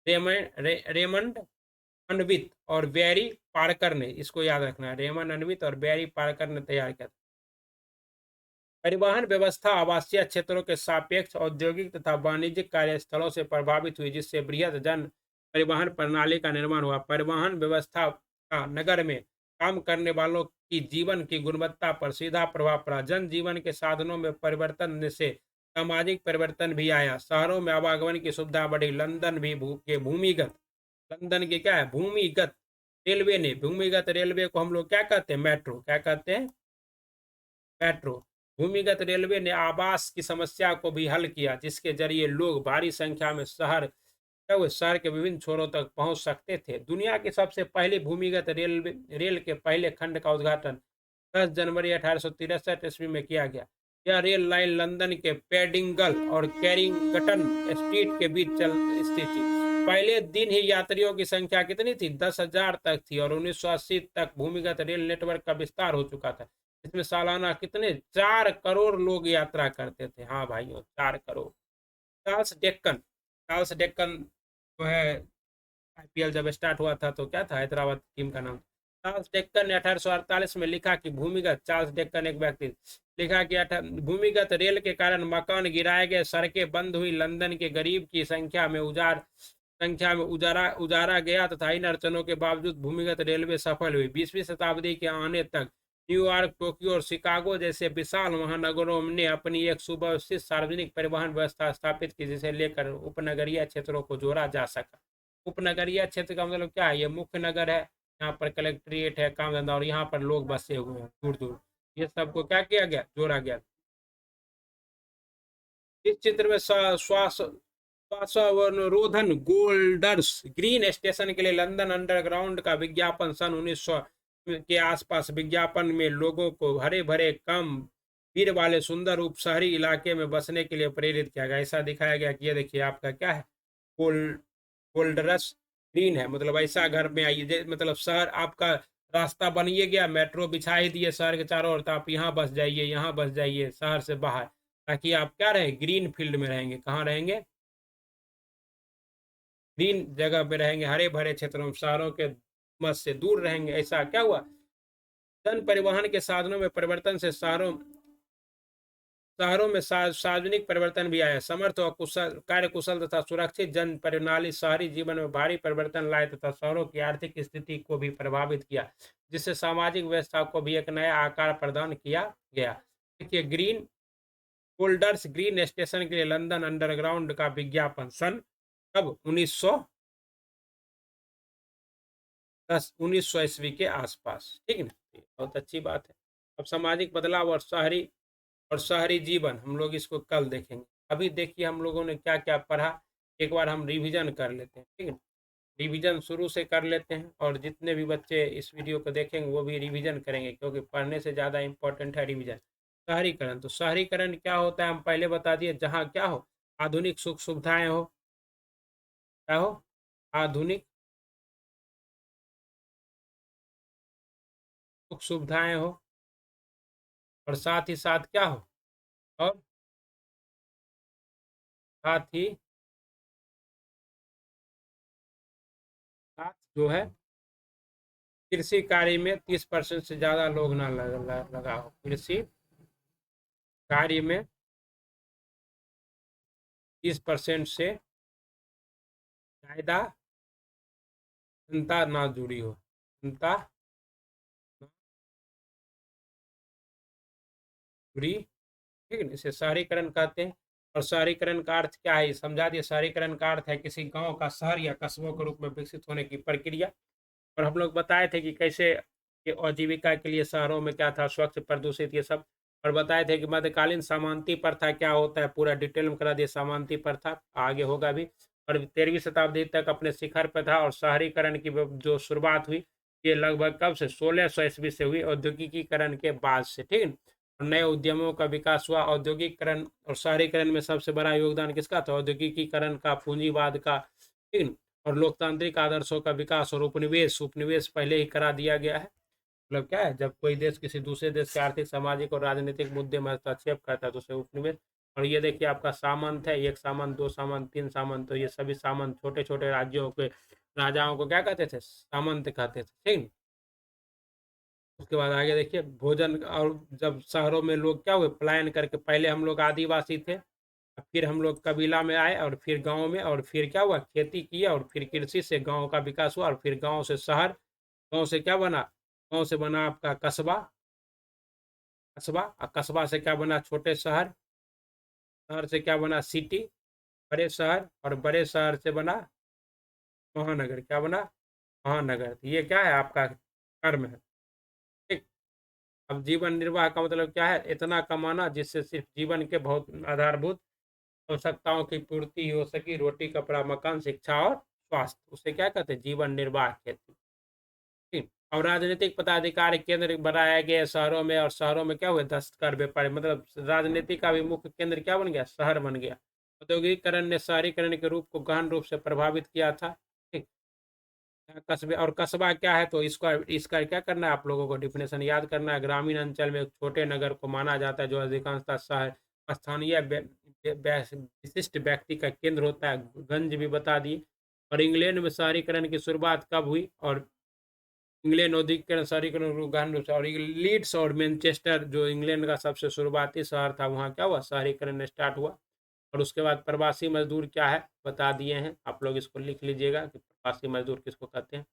रेमंड अनवित और बैरी पार्कर ने, इसको याद रखना है, रेमंड अनवित और बैरी पार्कर ने तैयार किया था। परिवहन व्यवस्था आवासीय क्षेत्रों के सापेक्ष औद्योगिक तथा वाणिज्यिक कार्यस्थलों से प्रभावित हुई, जिससे बृहद जन परिवहन प्रणाली का निर्माण हुआ। परिवहन व्यवस्था का नगर में काम करने वालों की जीवन की गुणवत्ता पर सीधा प्रभाव पड़ा। जन जीवन के साधनों में परिवर्तन से सामाजिक परिवर्तन भी आया। शहरों में आवागमन की सुविधा बढ़ी। लंदन के क्या है, भूमिगत रेलवे ने, भूमिगत रेलवे को हम लोग क्या कहते हैं, मेट्रो, क्या कहते हैं, मेट्रो। भूमिगत रेलवे ने आवास की समस्या को भी हल किया, जिसके जरिए लोग भारी संख्या में शहर के विभिन्न छोरों तक पहुंच सकते थे। दुनिया की सबसे पहली भूमिगत रेल के पहले खंड का उद्घाटन 10 जनवरी 1863 ईस्वी में किया गया। यह रेल लाइन लंदन के पेडिंगल और कैरिंगटन स्ट्रीट के बीच स्थित थी। पहले दिन ही यात्रियों की संख्या कितनी थी? 10,000 तक थी और 1980 तक भूमिगत रेल नेटवर्क का विस्तार हो चुका था। इसमें सालाना कितने 4 करोड़ लोग यात्रा करते थे। हाँ भाइयों, 4 करोड़। चार्ल्स डेक्कन जो है, आईपीएल जब स्टार्ट हुआ था तो क्या था, हैदराबाद टीम का नाम। चार्ल्स डेक्कन ने 1848 में लिखा कि चार्ल्स डेक्कन एक व्यक्ति, लिखा कि भूमिगत रेल के कारण मकान गिराए गए, सड़कें बंद हुई, लंदन के गरीब की संख्या में उजारा गया तथा इन अड़चनों के बावजूद भूमिगत रेलवे सफल हुई। 20वीं शताब्दी के आने तक न्यूयॉर्क, टोक्यो और शिकागो जैसे विशाल महानगरों ने अपनी एक सुव्यवस्थित सार्वजनिक परिवहन व्यवस्था स्थापित की, जिसे लेकर उपनगरीय क्षेत्रों को जोड़ा जा सका। उपनगरीय क्षेत्र का मतलब क्या है? ये मुख्य नगर है, यहाँ पर कलेक्ट्रेट है, काम धंधा, और यहाँ पर लोग बसे हुए हैं दूर दूर। ये सबको क्या किया गया? जोड़ा गया। इस चित्र में श्वासावरोधन गोल्डर्स ग्रीन स्टेशन के लिए लंदन अंडरग्राउंड का विज्ञापन सन 1900 के आसपास। विज्ञापन में लोगों को हरे भरे कम भीड़ वाले सुंदर उपशहरी इलाके में बसने के लिए प्रेरित किया गया। ऐसा दिखाया गया कि ये देखिए आपका क्या है, गोल्डर्स ग्रीन है, मतलब ऐसा घर में आइए, मतलब शहर आपका रास्ता बनिए गया, मेट्रो बिछा ही दिए शहर के चारों ओर, तो आप यहाँ बस जाइए, यहाँ बस जाइए शहर से बाहर, ताकि आप क्या रहे, ग्रीन फील्ड में रहेंगे। कहाँ रहेंगे? ग्रीन जगह पे रहेंगे, हरे भरे क्षेत्रों में, शहरों के मत से दूर रहेंगे। ऐसा क्या हुआ? जन परिवहन के साधनों में परिवर्तन से शहरों में सार्वजनिक परिवर्तन भी आया। समर्थ और कार्यकुशल तथा सुरक्षित जन प्रणाली शहरी जीवन में भारी परिवर्तन लाए तथा शहरों की आर्थिक स्थिति को भी प्रभावित किया, जिससे सामाजिक व्यवस्था को भी एक नया आकार प्रदान किया गया। देखिए, ग्रीन गोल्डर्स ग्रीन स्टेशन के लिए लंदन अंडरग्राउंड का विज्ञापन सन कब? 1900 ईस्वी के आसपास। ठीक है ना, बहुत अच्छी बात है। अब सामाजिक बदलाव और शहरी जीवन हम लोग इसको कल देखेंगे। अभी देखिए हम लोगों ने क्या क्या पढ़ा, एक बार हम रिवीजन कर लेते हैं। ठीक है, रिवीजन शुरू से कर लेते हैं, और जितने भी बच्चे इस वीडियो को देखेंगे वो भी रिवीजन करेंगे, क्योंकि पढ़ने से ज़्यादा इम्पोर्टेंट है रिवीजन। शहरीकरण, तो शहरीकरण क्या होता है हम पहले बता दिए, जहाँ क्या हो, आधुनिक सुख सुविधाएं हो, क्या हो, आधुनिक सुख सुविधाएं हो, और साथ ही साथ क्या हो, और साथ ही साथ जो है कृषि कार्य में 30% से ज्यादा लोग ना लगा हो। कृषि कार्य में 30% से ज्यादा जनता ना जुड़ी हो, जनता जुड़ी। ठीक है, इसे शहरीकरण कहते हैं। और शहरीकरण का अर्थ क्या है, समझा दिए। शहरीकरण का अर्थ है किसी गांव का शहर या कस्बों के रूप में विकसित होने की प्रक्रिया। और हम लोग बताए थे कि कैसे आजीविका के लिए शहरों में क्या था, स्वच्छ, प्रदूषित, ये सब और बताए थे कि मध्यकालीन सामंती प्रथा क्या होता है, पूरा डिटेल में करा दिया। सामंती प्रथा आगे होगा भी। और 13वीं शताब्दी तक अपने शिखर पर था। और शहरीकरण की जो शुरुआत हुई ये लगभग कब से, 1600 ईस्वी से हुई, औद्योगिकीकरण के बाद से, ठीक है। और नए उद्यमों का विकास हुआ। औद्योगिकीकरण और शहरीकरण में सबसे बड़ा योगदान किसका था, औद्योगिकीकरण का, पूंजीवाद का, ठीक है। और लोकतांत्रिक आदर्शों का विकास और उपनिवेश, उपनिवेश पहले ही करा दिया गया है। मतलब क्या है, जब कोई देश किसी दूसरे देश के आर्थिक, सामाजिक और राजनीतिक मुद्दे में हस्तक्षेप करता है तो उसे उपनिवेश। और ये देखिए आपका सामंत है, एक सामंत, दो सामंत, तीन सामंत, तो ये सभी सामंत छोटे छोटे राज्यों के राजाओं को क्या कहते थे, सामंत कहते थे, ठीक। उसके बाद आगे देखिए भोजन। और जब शहरों में लोग क्या हुए, पलायन करके, पहले हम लोग आदिवासी थे, फिर हम लोग कबीला में आए, और फिर गांव में, और फिर क्या हुआ, खेती किया, और फिर कृषि से गांव का विकास हुआ, और फिर गांव से शहर, गांव से क्या बना, गांव से बना आपका कस्बा, कस्बा, और कस्बा से क्या बना, छोटे शहर, शहर से क्या बना, सिटी, बड़े शहर, और बड़े शहर से बना महानगर। क्या बना, महानगर। तो ये क्या है आपका कर्म है, ठीक। अब जीवन निर्वाह का मतलब क्या है, इतना कमाना जिससे सिर्फ जीवन के बहुत आधारभूत आवश्यकताओं की पूर्ति हो सकी, रोटी, कपड़ा, मकान, शिक्षा और स्वास्थ्य, उसे क्या कहते हैं, जीवन निर्वाह कहते हैं, ठीक। और राजनीतिक पदाधिकारी केंद्र बनाया गया शहरों में, और शहरों में क्या हुए, दस्तकार, व्यापारी, मतलब राजनीति का भी मुख्य केंद्र क्या बन गया, शहर बन गया। औद्योगिकरण ने शहरीकरण के रूप को गहन रूप से प्रभावित किया था, ठीक। कस्बे और कस्बा क्या है, तो इसका इसका क्या करना है, आप लोगों को डिफिनेशन याद करना है। ग्रामीण अंचल में एक छोटे नगर को माना जाता है जो अधिकांशतः शहर, स्थानीय विशिष्ट व्यक्ति का केंद्र होता है। गंज भी बता दिए। और इंग्लैंड में शहरीकरण की शुरुआत कब हुई, और इंग्लैंड औद्योगिकरण शहरीकरण गहन रूप से, और लीड्स और मैनचेस्टर जो इंग्लैंड का सबसे शुरुआती शहर था, वहाँ क्या हुआ, शहरीकरण स्टार्ट हुआ। और उसके बाद प्रवासी मजदूर क्या है बता दिए हैं, आप लोग इसको लिख लीजिएगा कि प्रवासी मजदूर किसको कहते हैं।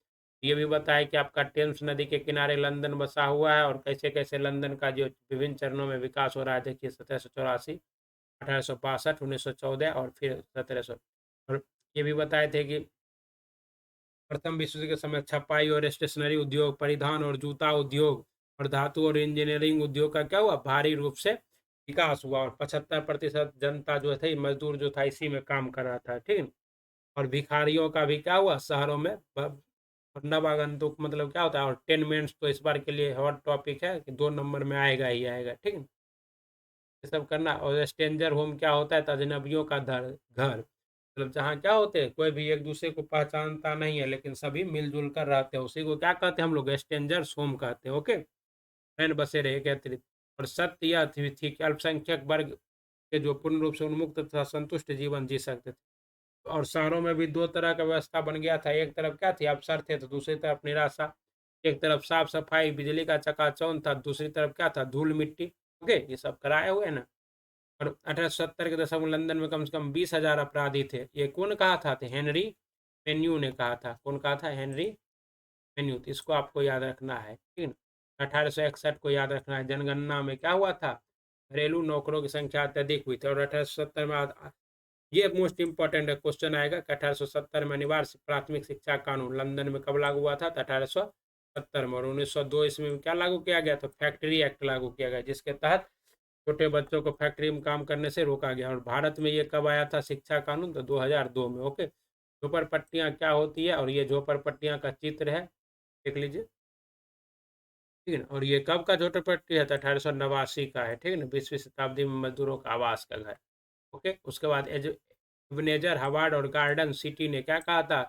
ये भी बताया कि आपका टेम्स नदी के किनारे लंदन बसा हुआ है, और कैसे कैसे लंदन का जो विभिन्न चरणों में विकास हो रहा है, देखिए 1784, 1862, 1914, और फिर 1700। और ये भी बताए थे कि प्रथम विश्व युद्ध के समय छपाई और स्टेशनरी उद्योग, परिधान और जूता उद्योग, और धातु और इंजीनियरिंग उद्योग का क्या हुआ, भारी रूप से विकास हुआ। और 75% जनता जो थे, मजदूर जो था, इसी में काम कर रहा था, ठीक। और भिखारियों का भी क्या हुआ शहरों में, और नवागंतुक मतलब क्या होता है, और टेनमेंट्स तो इस बार के लिए हॉट टॉपिक है कि 2 नंबर में आएगा ही आएगा, ठीक है। ये सब करना। और स्ट्रेंजर होम क्या होता है, तो अजनबियों का घर, मतलब जहाँ क्या होते हैं, कोई भी एक दूसरे को पहचानता नहीं है लेकिन सभी मिलजुल कर रहते हैं, उसी को क्या कहते हैं हम लोग, स्ट्रेंजर्स होम कहते हैं, ओके। रैन बसेरे एक अतिरिक्त। और सत्य यह थी कि अल्पसंख्यक वर्ग के जो पूर्ण रूप से उन्मुक्त तथा संतुष्ट जीवन जी सकते थे। और शहरों में भी दो तरह का व्यवस्था बन गया था, एक तरफ क्या थी, अवसर थे, तो दूसरी तरफ निराशा। एक तरफ साफ सफाई, बिजली का चकाचौंध था, दूसरी तरफ क्या था, धूल मिट्टी, ओके। ये सब कराए हुए ना। और 1870 के दशक में लंदन में कम से कम 20,000 अपराधी थे। ये कौन कहा था, तो हेनरी मेन्यू ने कहा था। कौन कहा था, हेनरी मेन्यू। तो इसको आपको याद रखना है, ठीक है। 1861 को याद रखना है। जनगणना में क्या हुआ था, घरेलू नौकरों की संख्या अत्यधिक हुई थी। और 1870 में ये मोस्ट इंपॉर्टेंट क्वेश्चन आएगा कि 1870 में अनिवार्य प्राथमिक शिक्षा कानून लंदन में कब लागू हुआ था, तो 1870 में। और 1902 ईस्वी में क्या लागू किया गया, तो फैक्ट्री एक्ट लागू किया गया, जिसके तहत छोटे बच्चों को फैक्ट्री में काम करने से रोका गया। और भारत में ये कब आया था शिक्षा कानून, तो 2002 में, ओके। झोपड़पट्टियाँ क्या होती है, और ये झोपड़पट्टियाँ का चित्र है, देख लीजिए, ठीक है। और ये कब का झोपड़पट्टी है, तो 1889 का है, ठीक है ना। 20वीं शताब्दी में मजदूरों का आवास का घर, ओके। उसके बाद एबनेजर हवार्ड और गार्डन सिटी ने क्या कहा था,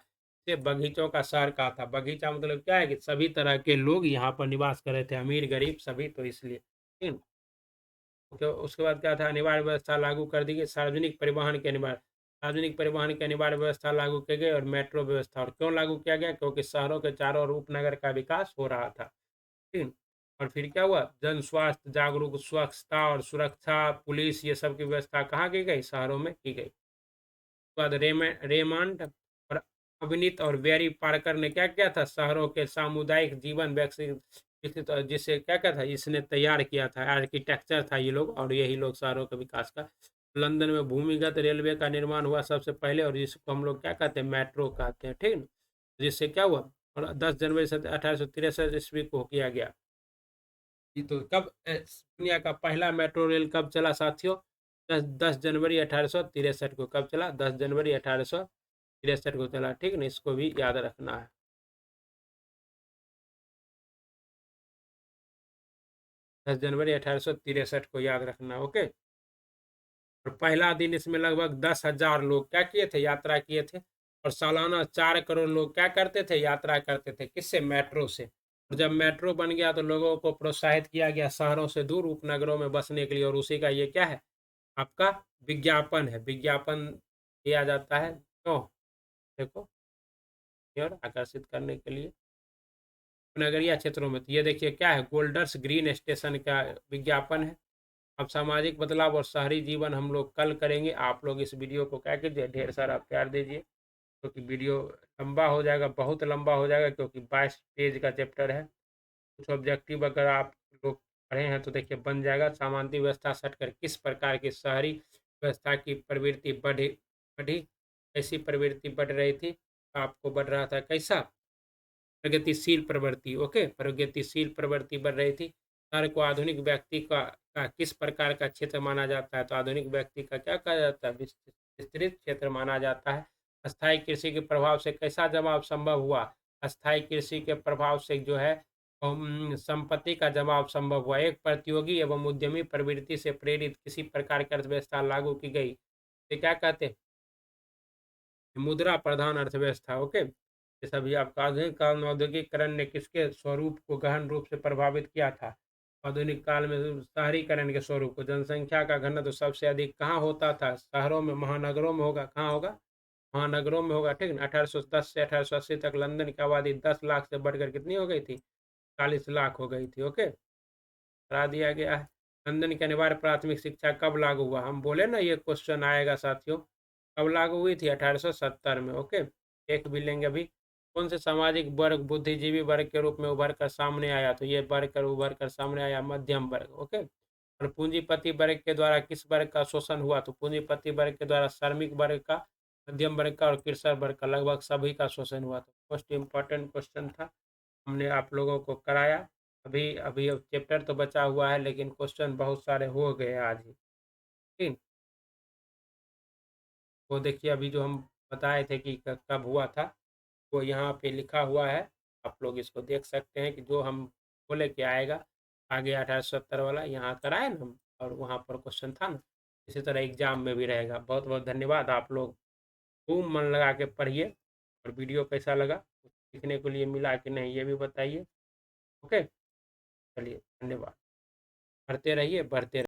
इसे बगीचों का शहर कहा था। बगीचा मतलब क्या है कि सभी तरह के लोग यहाँ पर निवास कर रहे थे, अमीर गरीब सभी, तो इसलिए, ठीक है। तो उसके बाद क्या था, अनिवार्य व्यवस्था लागू कर दी गई, सार्वजनिक परिवहन की अनिवार्य व्यवस्था लागू की गई, और मेट्रो व्यवस्था। और क्यों लागू किया गया, क्योंकि शहरों के चारों ओर उपनगर का विकास हो रहा था, ठीक है। और फिर क्या हुआ, जन स्वास्थ्य जागरूक, स्वच्छता और सुरक्षा, पुलिस, ये सब की व्यवस्था कहाँ की गई, शहरों में की गई। बाद रेमंड और अविनीत और वेरी पार्कर ने क्या किया था, शहरों के सामुदायिक जीवन विकसित, जिसे क्या क्या था, इसने तैयार किया था, आर्किटेक्चर था ये लोग, और यही लोग शहरों के विकास का। लंदन में भूमिगत रेलवे का निर्माण हुआ सबसे पहले, और जिसको हम लोग क्या कहते हैं, मेट्रो कहते हैं, ठीक है। जिससे क्या हुआ, और 10 जनवरी 1863 ईस्वी को किया गया। ये तो कब दुनिया का पहला मेट्रो रेल कब चला साथियों? 10 जनवरी 1863 को। कब चला? 10 जनवरी 1863 को चला। ठीक ना, इसको भी याद रखना है। 10 जनवरी 1863 को याद रखना। ओके। और पहला दिन इसमें लगभग 10,000 लोग क्या किए थे? यात्रा किए थे। और सालाना 4 करोड़ लोग क्या करते थे? यात्रा करते थे। किससे? मेट्रो से। और जब मेट्रो बन गया तो लोगों को प्रोत्साहित किया गया शहरों से दूर उपनगरों में बसने के लिए। और उसी का ये क्या है? आपका विज्ञापन है। विज्ञापन दिया जाता है क्यों? देखो, और आकर्षित करने के लिए नगरीय क्षेत्रों में। तो ये देखिए क्या है? गोल्डर्स ग्रीन स्टेशन का विज्ञापन है। अब सामाजिक बदलाव और शहरी जीवन हम लोग कल करेंगे। आप लोग इस वीडियो को क्या कीजिए? ढेर सारा प्यार दीजिए, क्योंकि वीडियो लंबा हो जाएगा, बहुत लंबा हो जाएगा, क्योंकि 22 पेज का चैप्टर है। कुछ ऑब्जेक्टिव अगर आप लोग पढ़े हैं तो देखिए बन जाएगा। सामान्य व्यवस्था सटकर किस प्रकार की शहरी व्यवस्था की प्रवृत्ति बढ़ी बढ़ी ऐसी प्रवृत्ति बढ़ रही थी? आपको बढ़ रहा था कैसा? प्रगतिशील प्रवृत्ति। ओके, प्रगतिशील प्रवृत्ति बढ़ रही थी। शहर को आधुनिक व्यक्ति का किस प्रकार का क्षेत्र माना जाता है? तो आधुनिक व्यक्ति का क्या कहा जाता है? विस्तृत क्षेत्र माना जाता है। अस्थायी कृषि के प्रभाव से कैसा जमाव संभव हुआ? अस्थायी कृषि के प्रभाव से जो है संपत्ति का जमाव संभव हुआ। एक प्रतियोगी एवं उद्यमी प्रवृत्ति से प्रेरित किसी प्रकार की अर्थव्यवस्था लागू की गई, ये क्या कहते हैं? मुद्रा प्रधान अर्थव्यवस्था। ओके। ये सभी आपका आधुनिक काल में औद्योगिकरण ने किसके स्वरूप को गहन रूप से प्रभावित किया था? आधुनिक काल में शहरीकरण के स्वरूप को। जनसंख्या का घनत्व सबसे अधिक कहाँ होता था? शहरों में, महानगरों में होगा। कहाँ होगा? महानगरों में होगा। ठीक ना। 1810 से 1880 तक लंदन की आबादी 10 लाख से बढ़कर कितनी हो गई थी? 40 लाख हो गई थी। ओके, करा दिया गया है। लंदन की अनिवार्य प्राथमिक शिक्षा कब लागू हुआ? हम बोले ना ये क्वेश्चन आएगा साथियों। कब लागू हुई थी? 1870 में। ओके, एक भी लेंगे अभी। कौन से सामाजिक वर्ग बुद्धिजीवी वर्ग के रूप में उभर कर सामने आया? तो ये उभर कर सामने आया मध्यम वर्ग। ओके। और पूंजीपति वर्ग के द्वारा किस वर्ग का शोषण हुआ? तो पूंजीपति वर्ग के द्वारा श्रमिक वर्ग का, मध्यम वर्ग का और कृषक वर्ग का, लगभग सभी का शोषण हुआ। तो मोस्ट इम्पोर्टेंट क्वेश्चन था, हमने आप लोगों को कराया। अभी अभी अब चैप्टर तो बचा हुआ है, लेकिन क्वेश्चन बहुत सारे हो गए आज ही। ठीक, वो देखिए अभी जो हम बताए थे कि कब हुआ था, वो यहाँ पे लिखा हुआ है। आप लोग इसको देख सकते हैं कि जो हम बोले कि आएगा आगे 1870 वाला यहाँ कराए ना हम, और वहाँ पर क्वेश्चन था ना। इसी तरह एग्जाम में भी रहेगा। बहुत बहुत धन्यवाद। आप लोग खूब मन लगा के पढ़िए। और वीडियो कैसा लगा, कुछ सीखने के लिए मिला कि नहीं, ये भी बताइए। ओके, चलिए धन्यवाद। पढ़ते रहिए, बढ़ते रहिए।